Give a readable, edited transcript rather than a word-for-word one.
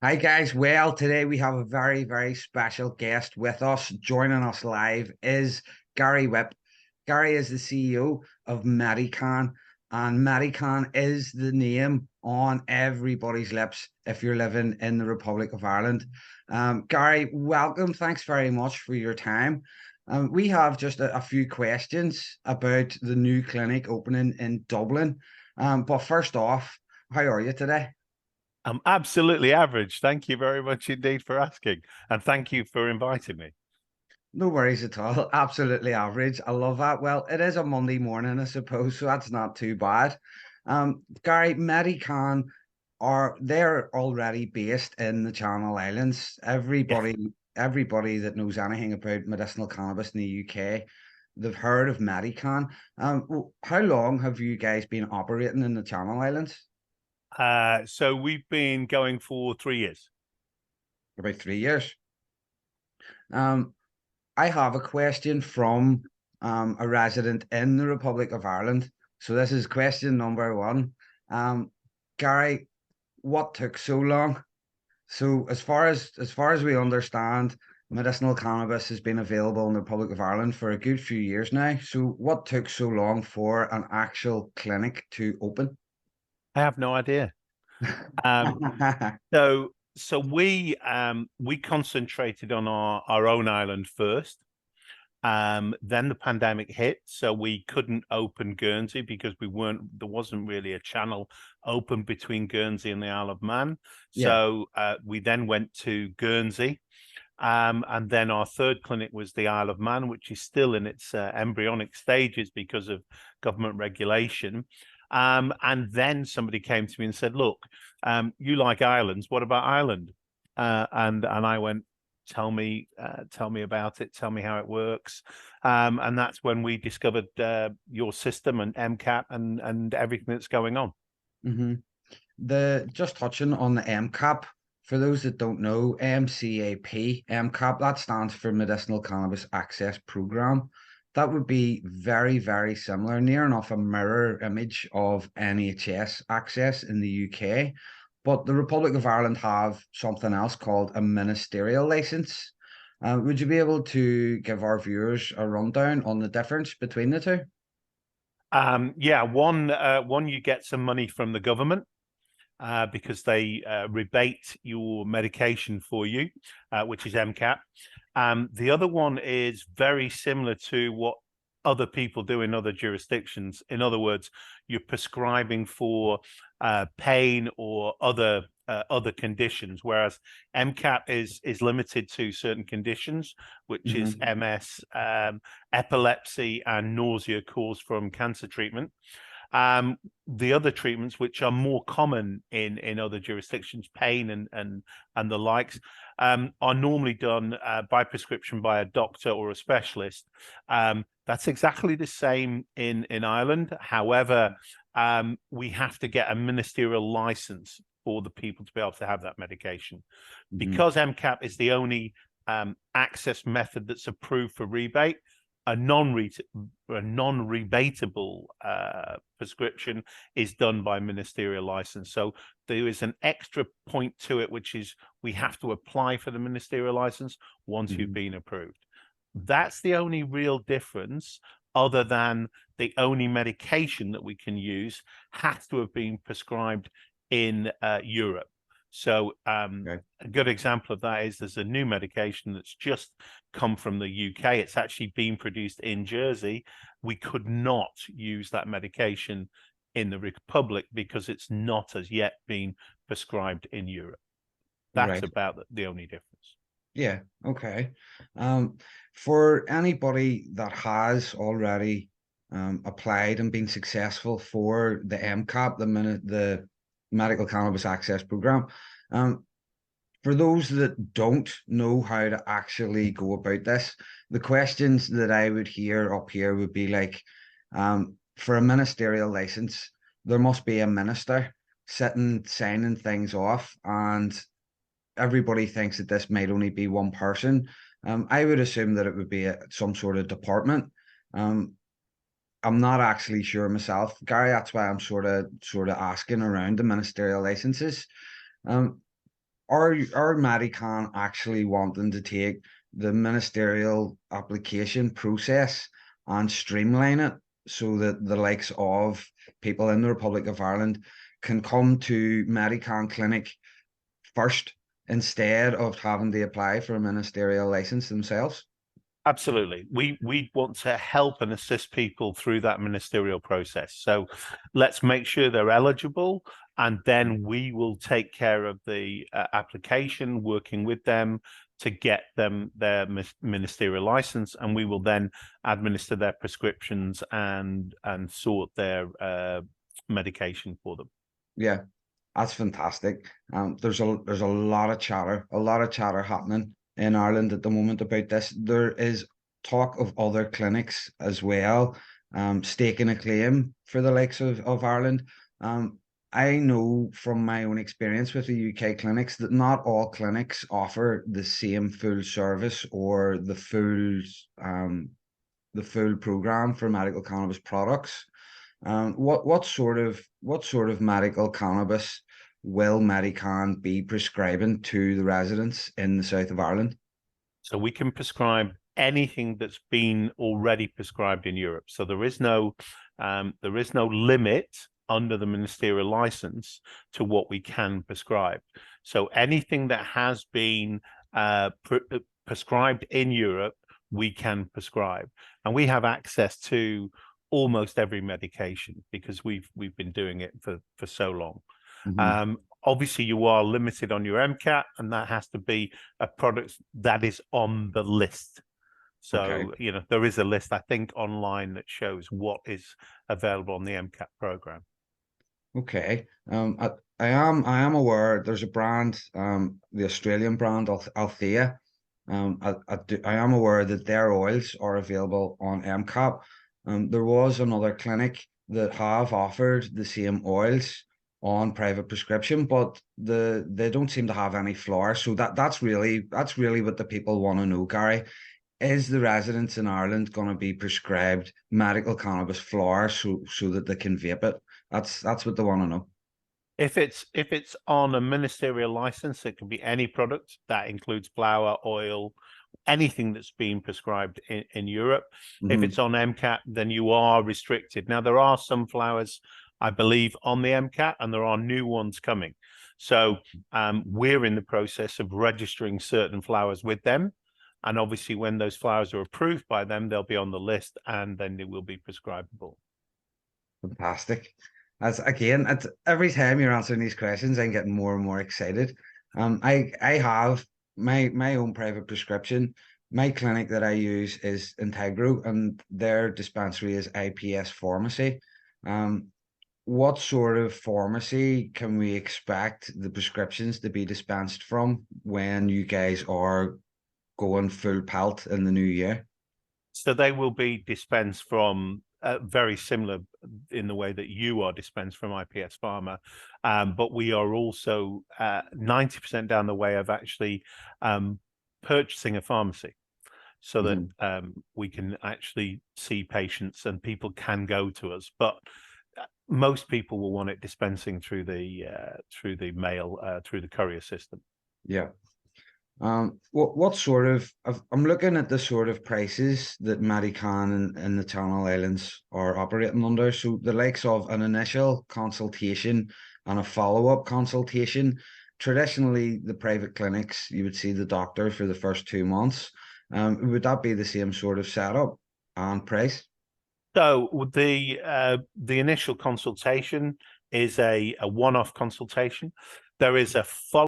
Hi guys. Well, today we have a very, very special guest with us. Joining us live is Gary Whipp. Gary is the CEO of Medicann, and Medicann is the name on everybody's lips if you're living in the Republic of Ireland. Gary, welcome. Thanks very much for your time. We have just a few questions about the new clinic opening in Dublin. But first off, how are you today? I'm absolutely average. Thank you very much indeed for asking. And thank you for inviting me. No worries at all. Absolutely average. I love that. Well, it is a Monday morning, I suppose, so that's not too bad. Gary, Medicann they're already based in the Channel Islands. Yeah. Everybody that knows anything about medicinal cannabis in the UK, they've heard of Medicann. How long have you guys been operating in the Channel Islands? So we've been going for 3 years. About 3 years. Um, I have a question from a resident in the Republic of Ireland. So this is question number one. Um, Gary, what took so long? So as far as we understand, medicinal cannabis has been available in the Republic of Ireland for a good few years now. So what took so long for an actual clinic to open? I have no idea. Um, so we concentrated on our own island first. Then the pandemic hit, so we couldn't open Guernsey because there wasn't really a channel open between Guernsey and the Isle of Man. Yeah. So we then went to Guernsey. And then our third clinic was the Isle of Man, which is still in its embryonic stages because of government regulation. And then somebody came to me and said, "Look, you like islands. What about Ireland?" And I went, tell me about it. Tell me how it works." And that's when we discovered your system and MCAP and everything that's going on. hmm The just touching on the MCAP, for those that don't know, MCAP, MCAP, that stands for Medicinal Cannabis Access Program. That would be very, very similar, near enough a mirror image of NHS access in the UK. But the Republic of Ireland have something else called a ministerial license. Would you be able to give our viewers a rundown on the difference between the two? Yeah, one you get some money from the government because they rebate your medication for you, which is MCAP. The other one is very similar to what other people do in other jurisdictions. In other words, you're prescribing for pain or other conditions, whereas MCAP is limited to certain conditions, which is hmm MS, epilepsy, and nausea caused from cancer treatment. The other treatments, which are more common in other jurisdictions, pain and the likes, are normally done by prescription by a doctor or a specialist. That's exactly the same in Ireland. However, we have to get a ministerial license for the people to be able to have that medication. hmm Because MCAP is the only access method that's approved for rebate, a non-rebatable prescription is done by ministerial license. So there is an extra point to it, which is we have to apply for the ministerial license once you've hmm been approved. That's the only real difference, other than the only medication that we can use has to have been prescribed in Europe. So Okay. a good example of that is there's a new medication that's just come from the UK. It's actually been produced in Jersey. We could not use that medication in the Republic because it's not as yet been prescribed in Europe. That's Right. about the only difference. Yeah, okay. Um, for anybody that has already applied and been successful for the MCAP, the Medical Cannabis Access Program, um, for those that don't know how to actually go about this, the questions that I would hear up here would be like, for a ministerial license, there must be a minister sitting signing things off, and everybody thinks that this might only be one person. I would assume that it would be some sort of department. Um, I'm not actually sure myself, Gary. That's why I'm sort of asking around the ministerial licenses. Um, are Medicann actually wanting to take the ministerial application process and streamline it so that the likes of people in the Republic of Ireland can come to Medicann Clinic first instead of having to apply for a ministerial license themselves? Absolutely. We want to help and assist people through that ministerial process. So let's make sure they're eligible, and then we will take care of the application, working with them to get them their ministerial license, and we will then administer their prescriptions and sort their medication for them. Yeah, that's fantastic. There's a lot of chatter happening in Ireland at the moment about this. There is talk of other clinics as well, staking a claim for the likes of Ireland. I know from my own experience with the UK clinics that not all clinics offer the same full service or the full program for medical cannabis products. What sort of medical cannabis will Medicann be prescribing to the residents in the south of Ireland? So we can prescribe anything that's been already prescribed in Europe. So there is no limit under the ministerial license to what we can prescribe. So anything that has been prescribed in Europe, we can prescribe, and we have access to almost every medication because we've been doing it for so long. Mm-hmm. Obviously, you are limited on your MCAT, and that has to be a product that is on the list. So, Okay. you know, there is a list, I think, online that shows what is available on the MCAT program. Okay. I am aware there's a brand, the Australian brand Althea. I am aware that their oils are available on MCAP. There was another clinic that have offered the same oils on private prescription, but they don't seem to have any flour. So that's really what the people want to know, Gary. Is the residents in Ireland going to be prescribed medical cannabis flour so that they can vape it? That's what they want to know. If it's on a ministerial license, it can be any product that includes flour, oil, anything that's been prescribed in Europe. If Mm-hmm. it's on MCAT, then you are restricted. Now, there are some flowers, I believe, on the MCAT, and there are new ones coming. So we're in the process of registering certain flowers with them. And obviously, when those flowers are approved by them, they'll be on the list, and then they will be prescribable. Fantastic. As again, every time you're answering these questions, I'm getting more and more excited. I have my own private prescription. My clinic that I use is Integro, and their dispensary is IPS Pharmacy. Um, what sort of pharmacy can we expect the prescriptions to be dispensed from when you guys are going full pelt in the new year? So they will be dispensed from very similar in the way that you are dispensed from IPS Pharma, but we are also 90% down the way of actually purchasing a pharmacy, so that we can actually see patients and people can go to us. But most people will want it dispensing through the mail, through the courier system. Yeah. What sort of I'm looking at the sort of prices that Medicann and the Channel Islands are operating under. So the likes of an initial consultation and a follow-up consultation. Traditionally, the private clinics, you would see the doctor for the first 2 months. Would that be the same sort of setup and price? So the initial consultation is a one-off consultation. There is a follow